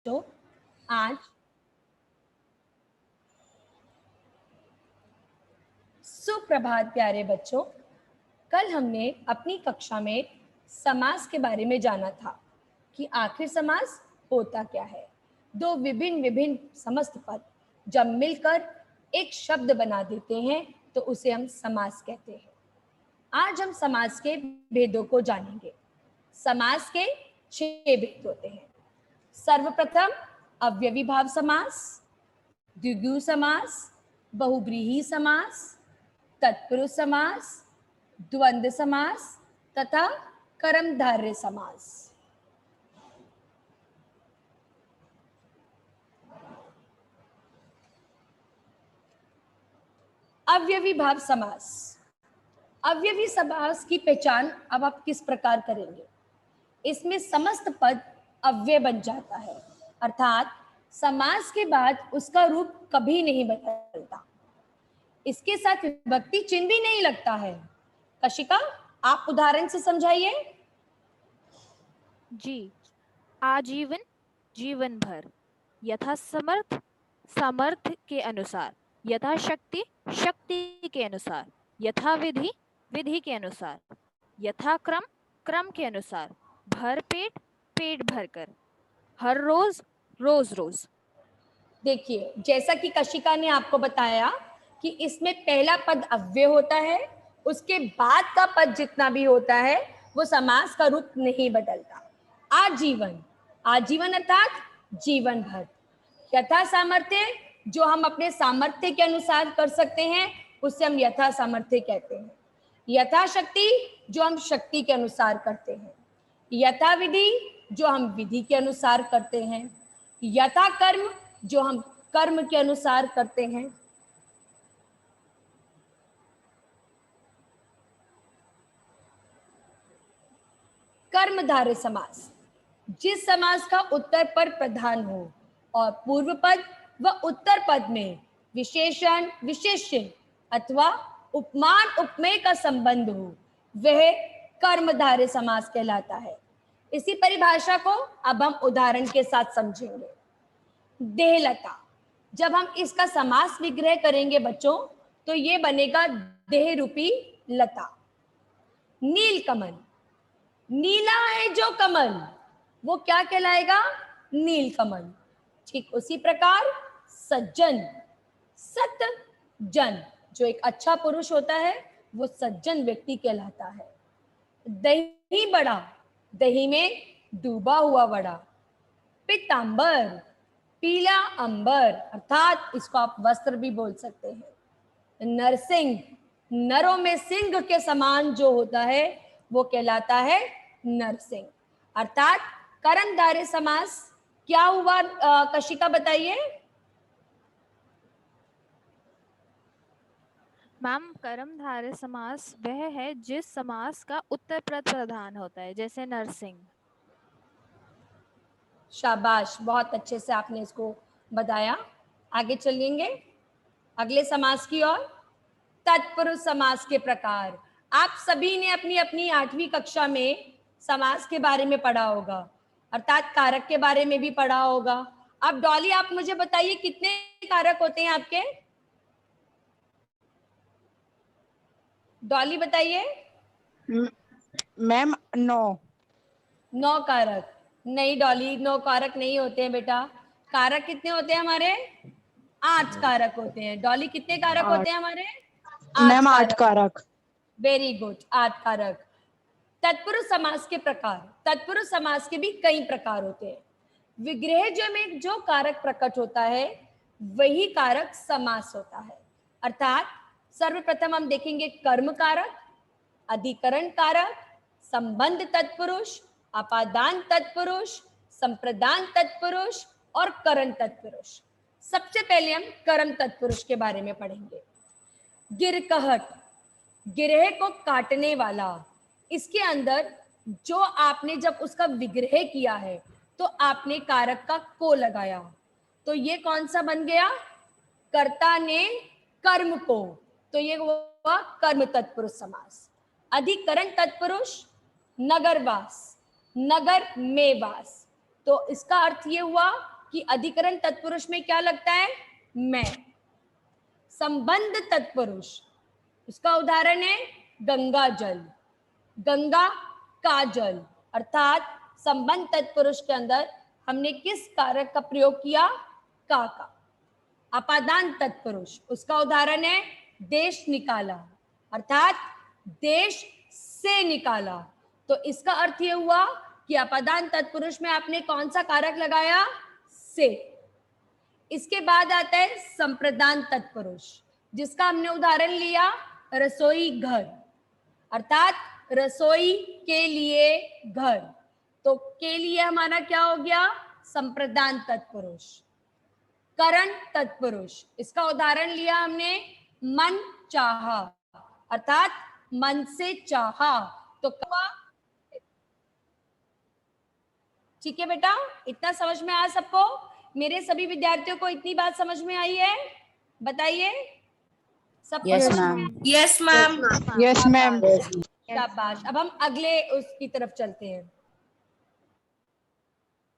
बच्चों, आज सुप्रभात प्यारे बच्चों। कल हमने अपनी कक्षा में समास के बारे में जाना था कि आखिर समास होता क्या है। दो विभिन्न विभिन्न समस्त पद जब मिलकर एक शब्द बना देते हैं तो उसे हम समास कहते हैं। आज हम समास के भेदों को जानेंगे। समास के 6 भेद होते हैं। सर्वप्रथम अव्ययी भाव समास, द्विगु समास, बहुब्रीहि समास, तत्पुरुष समास, द्वंद्व समास तथा कर्मधारय समास। अव्ययी भाव समास। अव्ययी समास की पहचान अब आप किस प्रकार करेंगे? इसमें समस्त पद अव्यय बन जाता है, अर्थात समास के बाद उसका रूप कभी नहीं बदलता। इसके साथ विभक्ति चिन्ह भी नहीं लगता है। कशिका, आप उदाहरण से समझाइए। जी, आजीवन, जीवन भर, यथा समर्थ, सामर्थ्य के अनुसार, यथा शक्ति, शक्ति के अनुसार, यथा विधि, विधि के अनुसार, यथा क्रम, क्रम के अनुसार, भर पेट, पेट भरकर, हर रोज, रोज रोज। देखिए, जैसा कि कशिका ने आपको बताया कि इसमें पहला पद अव्यय होता है, उसके बाद का पद जितना भी होता है वो समास का रूप नहीं बदलता। आजीवन, आजीवन अर्थात जीवन भर। यथा सामर्थ्य, जो हम अपने सामर्थ्य के अनुसार कर सकते हैं उसे हम यथा सामर्थ्य कहते हैं। यथाशक्ति, जो हम शक्ति के अनुसार करते हैं। यथा विधि, जो हम विधि के अनुसार करते हैं। यथा कर्म, जो हम कर्म के अनुसार करते हैं। कर्मधारय समास, जिस समास का उत्तर पद प्रधान हो और पूर्व पद व उत्तर पद में विशेषण, विशेष्य अथवा उपमान, उपमेय का संबंध हो, वह कर्मधारय समास कहलाता है। इसी परिभाषा को अब हम उदाहरण के साथ समझेंगे। देहलता, जब हम इसका समास विग्रह करेंगे बच्चों तो ये बनेगा देह रूपी लता। नीलकमल, नीला है जो कमल, वो क्या कहलाएगा? नीलकमल। ठीक उसी प्रकार सज्जन, सत जन, जो एक अच्छा पुरुष होता है वो सज्जन व्यक्ति कहलाता है। दही बड़ा, दही में डूबा हुआ बड़ा। पीतांबर, पीला अंबर, अर्थात इसको आप वस्त्र भी बोल सकते हैं। नरसिंह, नरों में सिंह के समान जो होता है वो कहलाता है नरसिंह। अर्थात कर्मधारय समास क्या हुआ? कशिका बताइए। मैम, कर्मधारय समास वह है जिस समास का उत्तर पद प्रधान होता है, जैसे नरसिंह। शाबाश, बहुत अच्छे से आपने इसको बताया। आगे चलेंगे अगले समास की ओर। तत्पुरुष समास के प्रकार। आप सभी ने अपनी अपनी 8वीं कक्षा में समास के बारे में पढ़ा होगा, अर्थात कारक के बारे में भी पढ़ा होगा। अब डॉली, आप मुझे बताइए कितने कारक होते हैं आपके? डॉली बताइए। मैम 9। 9 कारक? नहीं डॉली, 9 कारक नहीं होते हैं बेटा। कारक कितने होते हैं हमारे? 8 कारक होते हैं। डॉली, कितने कारक 8 होते हैं हमारे? मैम 8 कारक। वेरी गुड, 8 कारक। तत्पुरुष समास के प्रकार। तत्पुरुष समास के भी कई प्रकार होते हैं। विग्रह जो में जो कारक प्रकट होता है वही कारक समास होता है। अर्थात सर्वप्रथम हम देखेंगे कर्म कारक, अधिकरण कारक, संबंध तत्पुरुष, अपादान तत्पुरुष, संप्रदान तत्पुरुष और करण तत्पुरुष। सबसे पहले हम कर्म तत्पुरुष के बारे में पढ़ेंगे। गिरकहट, गिरह को काटने वाला। इसके अंदर जो आपने जब उसका विग्रह किया है तो आपने कारक का को लगाया, तो ये कौन सा बन गया? कर्ता ने कर्म को, तो ये हुआ कर्म तत्पुरुष समास। अधिकरण तत्पुरुष, नगरवास, नगर में वास, तो इसका अर्थ ये हुआ कि अधिकरण तत्पुरुष में क्या लगता है, मैं। संबंध तत्पुरुष, उसका उदाहरण है गंगा जल, गंगा का जल, अर्थात संबंध तत्पुरुष के अंदर हमने किस कारक का प्रयोग किया, का। अपादान तत्पुरुष, उसका उदाहरण है देश निकाला, अर्थात देश से निकाला। तो इसका अर्थ ये हुआ कि अपादान तत्पुरुष में आपने कौन सा कारक लगाया, से। इसके बाद आता है संप्रदान तत्पुरुष, जिसका हमने उदाहरण लिया रसोई घर, अर्थात रसोई के लिए घर। तो के लिए हमारा क्या हो गया, संप्रदान तत्पुरुष। करण तत्पुरुष, इसका उदाहरण लिया हमने मन चाहा, अर्थात मन से चाहा। तो ठीक है बेटा, इतना समझ में आया सबको? मेरे सभी विद्यार्थियों को इतनी बात समझ में आई है, बताइए सबको? यस समझ मैम। में? Yes ma'am. Yes ma'am. शाबाश। अब हम अगले उसकी तरफ चलते हैं।